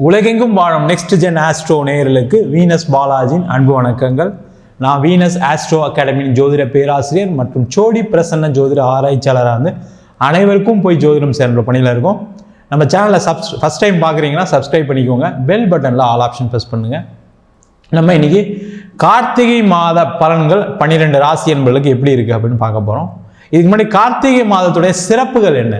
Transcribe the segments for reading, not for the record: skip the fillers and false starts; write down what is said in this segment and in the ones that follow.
உலகெங்கும் வாழும் next gen astro நேயர்களுக்கு வீனஸ் பாலாஜியின் அன்பு வணக்கங்கள். நான் வீனஸ் ஆஸ்ட்ரோ அகாடமியின் ஜோதிட பேராசிரியர் மற்றும் சோடி பிரசன்ன ஜோதிட ஆராய்ச்சியாளராக இருந்து அனைவருக்கும் போய் ஜோதிடம் சேர்ந்த பணியில் இருக்கும். நம்ம சேனலை ஃபஸ்ட் டைம் பார்க்குறீங்கன்னா சப்ஸ்கிரைப் பண்ணிக்கோங்க. பெல் பட்டனில் ஆல் ஆப்ஷன் ப்ரெஸ் பண்ணுங்கள். நம்ம இன்னைக்கு கார்த்திகை மாத பலன்கள் 12 ராசி என்பர்களுக்கு எப்படி இருக்குது அப்படின்னு பார்க்க போகிறோம். இதுக்கு முன்னாடி கார்த்திகை மாதத்துடைய சிறப்புகள் என்ன?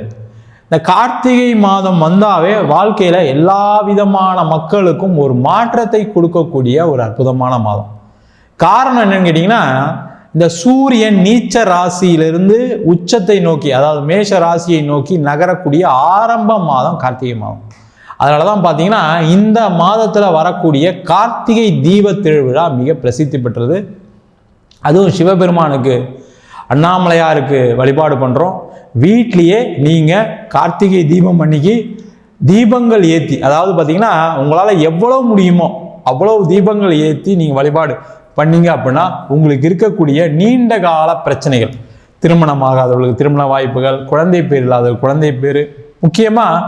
இந்த கார்த்திகை மாதம் வந்தாவே வாழ்க்கையில் எல்லா விதமான மக்களுக்கும் ஒரு மாற்றத்தை கொடுக்கக்கூடிய ஒரு அற்புதமான மாதம். காரணம் என்னன்னு கேட்டிங்கன்னா, இந்த சூரியன் நீச்ச ராசியிலிருந்து உச்சத்தை நோக்கி, அதாவது மேஷ ராசியை நோக்கி நகரக்கூடிய ஆரம்ப மாதம் கார்த்திகை மாதம். அதனால தான் பார்த்தீங்கன்னா இந்த மாதத்தில் வரக்கூடிய கார்த்திகை தீப திருவிழா மிக பிரசித்தி பெற்றது. அதுவும் சிவபெருமானுக்கு அண்ணாமலையாருக்கு வழிபாடு பண்ணுறோம். வீட்லேயே நீங்கள் கார்த்திகை தீபம் அன்னைக்கு தீபங்கள் ஏற்றி, அதாவது பார்த்தீங்கன்னா உங்களால் எவ்வளோ முடியுமோ அவ்வளோ தீபங்கள் ஏற்றி நீங்கள் வழிபாடு பண்ணீங்க அப்படின்னா உங்களுக்கு இருக்கக்கூடிய நீண்ட கால பிரச்சனைகள், திருமணமாகாதவர்களுக்கு திருமண வாய்ப்புகள், குழந்தை பேர் இல்லாதவர்கள் குழந்தை பேர், முக்கியமாக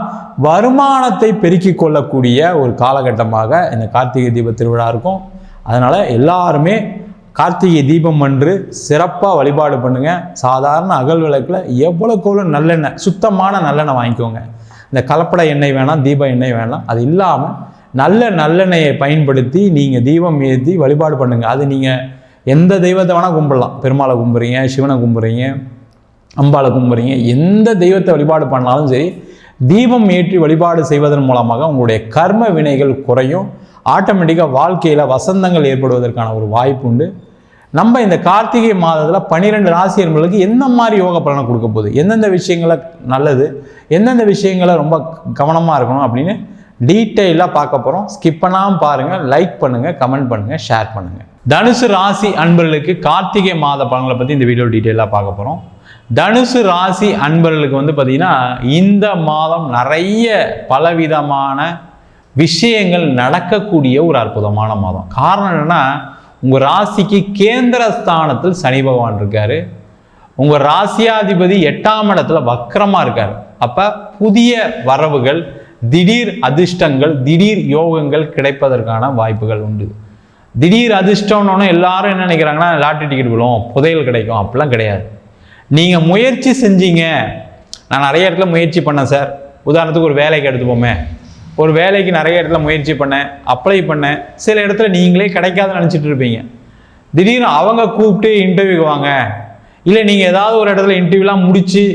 வருமானத்தை பெருக்கிக் கொள்ளக்கூடிய ஒரு காலகட்டமாக இந்த கார்த்திகை தீப திருவிழா இருக்கும். அதனால் எல்லாருமே கார்த்திகை தீபம் அன்று சிறப்பாக வழிபாடு பண்ணுங்கள். சாதாரண அகல் விளக்கில் எவ்வளோக்கு எவ்வளோ நல்லெண்ணெய், சுத்தமான நல்லெண்ணெய் வாங்கிக்கோங்க. இந்த கலப்பட எண்ணெய் வேணாம், தீப எண்ணெய் வேணாம். அது இல்லாமல் நல்லெண்ணெயை பயன்படுத்தி நீங்கள் தீபம் ஏற்றி வழிபாடு பண்ணுங்கள். அது நீங்கள் எந்த தெய்வத்தை வேணால் கும்பிடலாம். பெருமாளை கும்பிட்றீங்க, சிவனை கும்பிட்றீங்க, அம்பாளை கும்பிட்றீங்க, எந்த தெய்வத்தை வழிபாடு பண்ணாலும் சரி, தீபம் ஏற்றி வழிபாடு செய்வதன் மூலமாக உங்களுடைய கர்ம வினைகள் குறையும். ஆட்டோமேட்டிக்காக வாழ்க்கையில் வசந்தங்கள் ஏற்படுவதற்கான ஒரு வாய்ப்பு உண்டு. நம்ம இந்த கார்த்திகை மாதத்தில் 12 ராசி என்பவர்களுக்கு எந்த மாதிரி யோக பலனை கொடுக்க போகுது, எந்தெந்த விஷயங்களை நல்லது, எந்தெந்த விஷயங்களை ரொம்ப கவனமாக இருக்கணும் அப்படின்னு டீட்டெயிலாக பார்க்க போகிறோம். ஸ்கிப் பண்ணாமல் பாருங்கள், லைக் பண்ணுங்கள், கமெண்ட் பண்ணுங்கள், ஷேர் பண்ணுங்கள். தனுசு ராசி அன்பர்களுக்கு கார்த்திகை மாத பலன்களை பற்றி இந்த வீடியோ டீட்டெயிலாக பார்க்க போகிறோம். தனுசு ராசி அன்பர்களுக்கு பார்த்தீங்கன்னா இந்த மாதம் நிறைய பலவிதமான விஷயங்கள் நடக்கக்கூடிய ஒரு அற்புதமான மாதம். காரணம் என்னன்னா, உங்கள் ராசிக்கு கேந்திர ஸ்தானத்தில் சனி பகவான் இருக்காரு. உங்கள் ராசியாதிபதி 8ஆம் இடத்துல வக்ரமாக இருக்காரு. அப்போ புதிய வரவுகள், திடீர் அதிர்ஷ்டங்கள், திடீர் யோகங்கள் கிடைப்பதற்கான வாய்ப்புகள் உண்டு. திடீர் அதிர்ஷ்டம்னு எல்லாரும் என்ன நினைக்கிறாங்கன்னா, லாட்டரி டிக்கெட் விழும், புதையல் கிடைக்கும். அப்படிலாம் கிடையாது. நீங்கள் முயற்சி செஞ்சீங்க. நான் நிறைய இடத்துல முயற்சி பண்ணேன் சார். உதாரணத்துக்கு ஒரு வேலைக்கு எடுத்துப்போமே, ஒரு வேலைக்கு நிறைய இடத்துல முயற்சி பண்ணேன், அப்ளை பண்ணேன். சில இடத்துல நீங்களே கிடைக்காதுன்னு நினச்சிட்டு இருப்பீங்க. திடீர்னு அவங்க கூப்பிட்டு இன்டர்வியூக்கு வாங்க, இல்லை நீங்கள் ஏதாவது ஒரு இடத்துல இன்டர்வியூலாம் முடித்து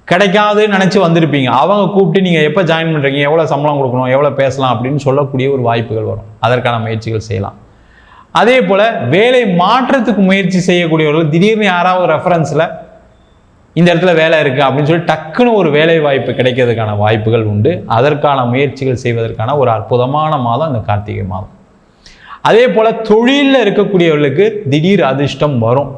கிடைக்காதுன்னு நினச்சி வந்திருப்பீங்க. அவங்க கூப்பிட்டு நீங்கள் எப்போ ஜாயின் பண்ணுறீங்க, எவ்வளோ சம்பளம் கொடுக்கணும், எவ்வளோ பேசலாம் அப்படின்னு சொல்லக்கூடிய ஒரு வாய்ப்புகள் வரும். அதற்கான முயற்சிகள் செய்யலாம். அதே போல் வேலை மாற்றத்துக்கு முயற்சி செய்யக்கூடியவர்கள் திடீர்னு யாராவது ரெஃபரன்ஸில் இந்த இடத்துல வேலை இருக்குது அப்படின்னு சொல்லி டக்குன்னு ஒரு வேலை வாய்ப்பு கிடைக்கிறதுக்கான வாய்ப்புகள் உண்டு. அதற்கான முயற்சிகள் செய்வதற்கான ஒரு அற்புதமான மாதம் இந்த கார்த்திகை மாதம். அதே போல் தொழிலில் இருக்கக்கூடியவர்களுக்கு திடீர் அதிர்ஷ்டம் வரும்.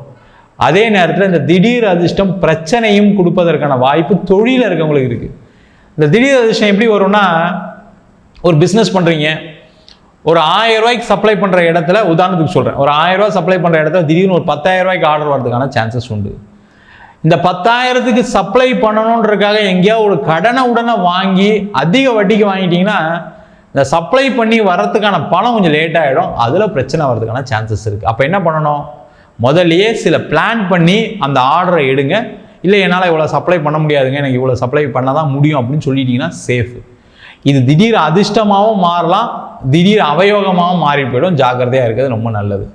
அதே நேரத்தில் இந்த திடீர் அதிர்ஷ்டம் பிரச்சனையும் கொடுப்பதற்கான வாய்ப்பு தொழிலில் இருக்கவங்களுக்கு இருக்குது. இந்த திடீர் அதிர்ஷ்டம் எப்படி வரும்னா, ஒரு பிஸ்னஸ் பண்ணுறீங்க, ஒரு 1000 ரூபாய்க்கு சப்ளை பண்ணுற இடத்துல, உதாரணத்துக்கு சொல்கிறேன், ஒரு 1000 ரூபா சப்ளை பண்ணுற இடத்துல திடீர்னு ஒரு 10,000 ரூபாய்க்கு ஆர்டர் வரதுக்கான சான்சஸ் உண்டு. இந்த 10,000க்கு சப்ளை பண்ணணுன்றதுக்காக எங்கேயா ஒரு கடனை உடனே வாங்கி அதிக வட்டிக்கு வாங்கிட்டீங்கன்னா, இந்த சப்ளை பண்ணி வர்றதுக்கான பணம் கொஞ்சம் லேட் ஆகிடும். அதில் பிரச்சனை வர்றதுக்கான சான்சஸ் இருக்குது. அப்போ என்ன பண்ணணும், முதல்லையே சில பிளான் பண்ணி அந்த ஆர்டரை எடுங்க. இல்லை என்னால் இவ்வளோ சப்ளை பண்ண முடியாதுங்க, எனக்கு இவ்வளோ சப்ளை பண்ண தான் முடியும் அப்படின்னு சொல்லிட்டீங்கன்னா சேஃபு. இது திடீர் அதிர்ஷ்டமாகவும் மாறலாம், திடீர் அவயோகமாகவும் மாறி போயிடும். ஜாக்கிரதையாக இருக்கிறது ரொம்ப நல்லது.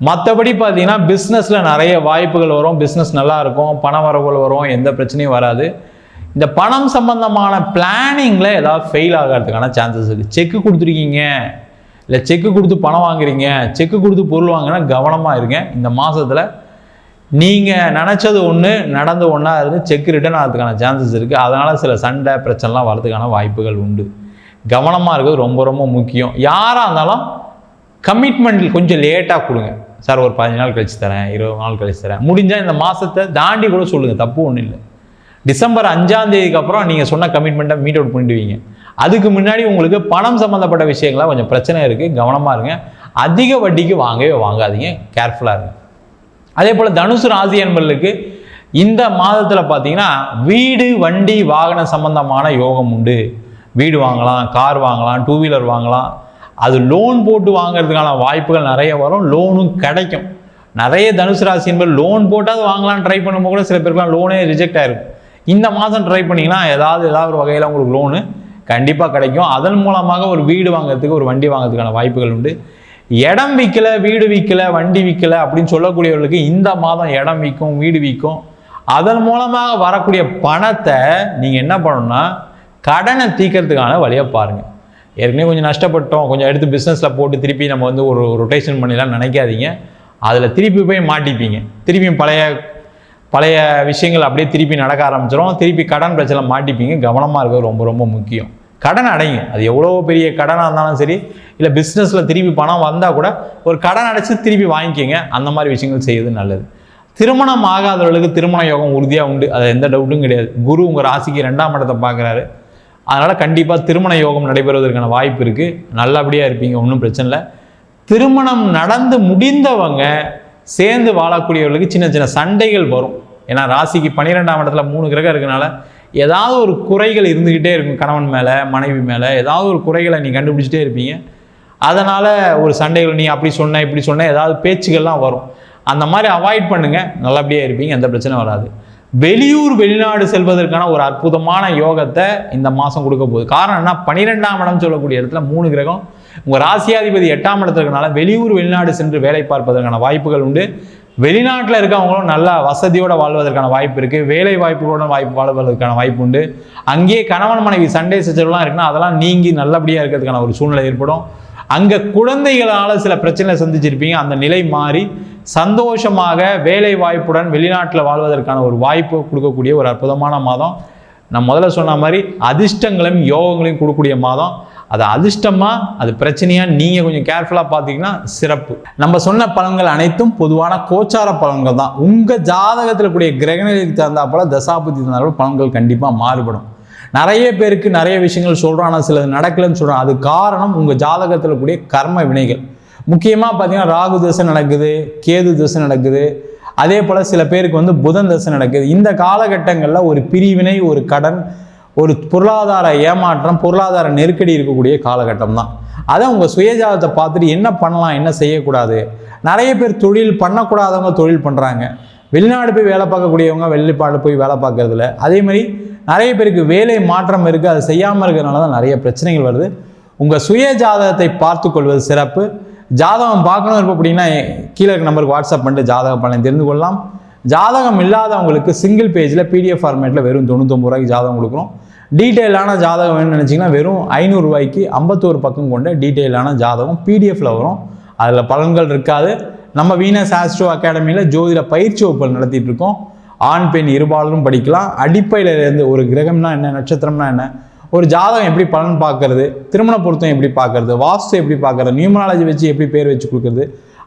மற்றபடி பார்த்தீங்கன்னா பிஸ்னஸில் நிறைய வாய்ப்புகள் வரும், பிஸ்னஸ் நல்லா இருக்கும், பண வரவுகள் வரும், எந்த பிரச்சனையும் வராது. இந்த பணம் சம்பந்தமான பிளானிங்கில் ஏதாவது ஃபெயில் ஆகிறதுக்கான சான்சஸ் இருக்குது. செக்கு கொடுத்துருக்கீங்க, இல்லை செக்கு கொடுத்து பணம் வாங்குறீங்க, செக்கு கொடுத்து பொருள் வாங்கினா கவனமாக இருங்க. இந்த மாதத்தில் நீங்கள் நினச்சது ஒன்று நடந்து ஒன்றா இருந்து செக் ரிட்டர்ன் ஆகிறதுக்கான சான்சஸ் இருக்குது. அதனால் சில சண்டை பிரச்சனைலாம் வர்றதுக்கான வாய்ப்புகள் உண்டு. கவனமாக இருக்கிறது ரொம்ப ரொம்ப முக்கியம். யாராக இருந்தாலும் கமிட்மெண்ட் கொஞ்சம் லேட்டாக கொடுங்க. சார் ஒரு 15 நாள் கழிச்சு தரேன், 20 நாள் கழிச்சு தரேன், முடிஞ்சால் இந்த மாதத்தை தாண்டி கூட சொல்லுங்கள், தப்பு ஒன்றும் இல்லை. டிசம்பர் 5ஆம் தேதிக்கு அப்புறம் நீங்கள் சொன்ன கமிட்மெண்ட்டை மீட் அவுட் பண்ணிடுவீங்க. அதுக்கு முன்னாடி உங்களுக்கு பணம் சம்மந்தப்பட்ட விஷயங்கள்லாம் கொஞ்சம் பிரச்சனை இருக்குது. கவனமாக இருங்க. அதிக வட்டிக்கு வாங்கவே வாங்காதீங்க, கேர்ஃபுல்லாக இருங்க. அதே போல் தனுசு ராசி என்பவர்களுக்கு இந்த மாதத்தில் பார்த்தீங்கன்னா வீடு, வண்டி, வாகன சம்பந்தமான யோகம் உண்டு. வீடு வாங்கலாம், கார் வாங்கலாம், 2 வீலர் வாங்கலாம். அது லோன் போட்டு வாங்குறதுக்கான வாய்ப்புகள் நிறைய வரும், லோனும் கிடைக்கும். நிறைய தனுசு ராசி என்பது லோன் போட்டாவது வாங்கலாம்னு ட்ரை பண்ணும்போது கூட சில பேருக்குலாம் லோனே ரிஜெக்ட் ஆகிருக்கும். இந்த மாதம் ட்ரை பண்ணிங்கன்னா ஏதாவது ஒரு வகையில் உங்களுக்கு லோனு கண்டிப்பாக கிடைக்கும். அதன் மூலமாக ஒரு வீடு வாங்குறதுக்கு, ஒரு வண்டி வாங்குறதுக்கான வாய்ப்புகள் உண்டு. இடம் விற்கலை, வீடு விற்கலை, வண்டி விற்கலை அப்படின்னு சொல்லக்கூடியவர்களுக்கு இந்த மாதம் இடம் விற்கும், வீடு விற்கும். அதன் மூலமாக வரக்கூடிய பணத்தை நீங்கள் என்ன பண்ணணும்னா கடனை தீர்க்கறதுக்கான வழியை பாருங்கள். ஏற்கனவே கொஞ்சம் நஷ்டப்பட்டோம், கொஞ்சம் எடுத்து பிஸ்னஸில் போட்டு திருப்பி நம்ம வந்து ஒரு ரொட்டேஷன் பண்ணிடலாம் நினைக்காதீங்க. அதில் திருப்பி போய் மாட்டிப்பீங்க. திருப்பியும் பழைய விஷயங்கள் அப்படியே திருப்பி நடக்க ஆரம்பிச்சிடும். திருப்பி கடன் பிரச்சனை மாட்டிப்பீங்க. கவனமாக இருக்கிறது ரொம்ப ரொம்ப முக்கியம். கடன் அடைங்க. அது எவ்வளோ பெரிய கடனாக இருந்தாலும் சரி, இல்லை பிஸ்னஸில் திருப்பி பணம் வந்தால் கூட ஒரு கடன் அடைச்சி திருப்பி வாங்கிக்கோங்க. அந்த மாதிரி விஷயங்கள் செய்வது நல்லது. திருமணம் ஆகாதவர்களுக்கு திருமண யோகம் உறுதியாக உண்டு, அது எந்த டவுட்டும் கிடையாது. குரு உங்கள் ராசிக்கு 2ஆம் இடத்தை பார்க்குறாரு. அதனால் கண்டிப்பாக திருமண யோகம் நடைபெறுவதற்கான வாய்ப்பு இருக்குது. நல்லபடியாக இருப்பீங்க, ஒன்றும் பிரச்சனை இல்லை. திருமணம் நடந்து முடிந்தவங்க சேர்ந்து வாழக்கூடியவர்களுக்கு சின்ன சின்ன சண்டைகள் வரும். ஏன்னா ராசிக்கு 12ஆம் இடத்துல 3 கிரகம் இருக்கனால ஏதாவது ஒரு குறைகள் இருந்துக்கிட்டே இருக்கும். கணவன் மேலே, மனைவி மேலே ஏதாவது ஒரு குறைகளை நீ கண்டுபிடிச்சிட்டே இருப்பீங்க. அதனால் ஒரு சண்டைகள், நீ அப்படி சொன்ன இப்படி சொன்ன ஏதாவது பேச்சுகள்லாம் வரும். அந்த மாதிரி அவாய்ட் பண்ணுங்கள், நல்லபடியாக இருப்பீங்க, எந்த பிரச்சனை வராது. வெளியூர் வெளிநாடு செல்வதற்கான ஒரு அற்புதமான யோகத்தை இந்த மாதம் கொடுக்க போகுது. காரணம் என்ன, 12ஆம் இடம் சொல்லக்கூடிய இடத்துல 3 கிரகம், உங்கள் ராசியாதிபதி 8ஆம் இடத்துல இருக்கனால வெளியூர் வெளிநாடு சென்று வேலை பார்ப்பதற்கான வாய்ப்புகள் உண்டு. வெளிநாட்டில் இருக்கவங்களும் நல்ல வசதியோடு வாழ்வதற்கான வாய்ப்பு இருக்குது. வேலை வாய்ப்புகளோட வாழ்வதற்கான வாய்ப்பு உண்டு. அங்கேயே கணவன் மனைவி சண்டை சச்சரவுலாம் இருக்குன்னா அதெல்லாம் நீங்கி நல்லபடியாக இருக்கிறதுக்கான ஒரு சூழ்நிலை ஏற்படும். அங்கே குழந்தைகளால் சில பிரச்சனை சந்திச்சிருப்பீங்க, அந்த நிலை மாறி சந்தோஷமாக வேலை வாய்ப்புடன் வெளிநாட்டில் வாழ்வதற்கான ஒரு வாய்ப்பு கொடுக்கக்கூடிய ஒரு அற்புதமான மாதம். நான் முதல்ல சொன்ன மாதிரி அதிர்ஷ்டங்களையும் யோகங்களையும் கொடுக்கக்கூடிய மாதம். அது அதிர்ஷ்டமா அது பிரச்சனையா நீங்கள் கொஞ்சம் கேர்ஃபுல்லாக பார்த்தீங்கன்னா சிறப்பு. நம்ம சொன்ன பலன்கள் அனைத்தும் பொதுவான கோச்சார பலன்கள் தான். உங்கள் ஜாதகத்தில் கூடிய கிரகநிலைக்கு தகுந்தா போல தசாபுத்தி தந்தாலும் பலன்கள் கண்டிப்பாக மாறுபடும். நிறைய பேருக்கு நிறைய விஷயங்கள் சொல்கிறோம், ஆனால் சிலது நடக்கலைன்னு சொல்கிறோம். அது காரணம் உங்கள் ஜாதகத்தில் கூடிய கர்ம வினைகள். முக்கியமாக பார்த்தீங்கன்னா ராகு தசை நடக்குது, கேது தசை நடக்குது, அதே போல் சில பேருக்கு வந்து புதன் தசை நடக்குது. இந்த காலகட்டங்களில் ஒரு பிரிவினை, ஒரு கடன், ஒரு பொருளாதார ஏமாற்றம், பொருளாதார நெருக்கடி இருக்கக்கூடிய காலகட்டம் தான். அதை உங்கள் சுயஜாதத்தை பார்த்துட்டு என்ன பண்ணலாம், என்ன செய்யக்கூடாது. நிறைய பேர் தொழில் பண்ணக்கூடாதவங்க தொழில் பண்ணுறாங்க. வெளிநாடு போய் வேலை பார்க்கக்கூடியவங்க வெளிநாடு போய் வேலை பார்க்கறதில்ல. அதே மாதிரி நிறைய பேருக்கு வேலை மாற்றம் இருக்குது, அதை செய்யாமல் இருக்கிறதுனால தான் நிறைய பிரச்சனைகள் வருது. உங்கள் சுய ஜாதகத்தை பார்த்து கொள்வது சிறப்பு. ஜாதகம் பார்க்கணும் இருப்போம் அப்படின்னா கீழே இருக்க நம்பருக்கு வாட்ஸ்அப் பண்ணிட்டு ஜாதக பலன் தெரிந்து கொள்ளலாம். ஜாதகம் இல்லாதவங்களுக்கு சிங்கிள் பேஜில் PDF ஃபார்மேட்டில் வெறும் 99 ரூபாய்க்கு ஜாதகம் கொடுக்குறோம். டீட்டெயிலான ஜாதகம் வேணும்னு நினச்சிங்கன்னா வெறும் 500 ரூபாய்க்கு 51 பக்கம் கொண்ட டீட்டெயிலான ஜாதகம் PDFல வரும். அதில் பலன்கள் இருக்காது. நம்ம வீனஸ் ஆஸ்ட்ரோ அகாடமியில் ஜோதிட பயிற்சி வகுப்புகள் நடத்திட்டு இருக்கோம். ஆண் பெண் இருபாலரும் படிக்கலாம். அடிப்படையிலேருந்து ஒரு கிரகம்னா என்ன, நட்சத்திரம்னா என்ன, ஒரு ஜாதகம் எப்படி பலன் பார்க்கறது, திருமண பொருத்தம் எப்படி பார்க்கறது, வாஸ்து எப்படி பார்க்கறது, நியூமராலஜி வச்சு எப்படி பேர் வச்சு கொடுக்குறது,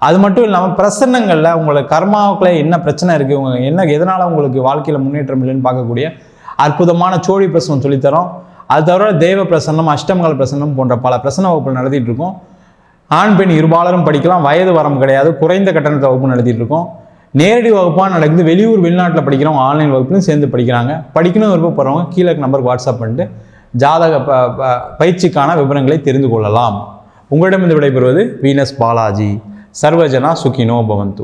அது மட்டும் இல்லாமல் பிரசன்னங்களில் உங்களுக்கு கர்மாவுக்குள்ள என்ன பிரச்சனை இருக்குது, உங்கள் எதனால் உங்களுக்கு வாழ்க்கையில் முன்னேற்றம் இல்லைன்னு பார்க்கக்கூடிய அற்புதமான சோழி பிரசனம் சொல்லித்தரோம். அது தவிர தேவ பிரசன்னம், அஷ்டமங்கல பிரசன்னம் போன்ற பல பிரசன்ன வகுப்புகள் நடத்திட்டு இருக்கோம். ஆண் பெண் இருபாலரும் படிக்கலாம், வயது வரம்பு கிடையாது, குறைந்த கட்டணத்தை வகுப்பு நடத்திட்டு இருக்கோம். நேரடி வகுப்பாக நடக்குது. வெளியூர் வெளிநாட்டில் படிக்கிறவங்க ஆன்லைன் வகுப்புலையும் சேர்ந்து படிக்கிறாங்க. படிக்கணும் விருப்பப்படுறவங்க கீழே நம்பருக்கு வாட்ஸ்அப் பண்ணிட்டு ஜாதக பயிற்சிக்கான விவரங்களை தெரிந்து கொள்ளலாம். உங்களிடம் இருந்து விடைபெறுவது வீனஸ் பாலாஜி. சர்வஜனா சுகினோ பவந்து.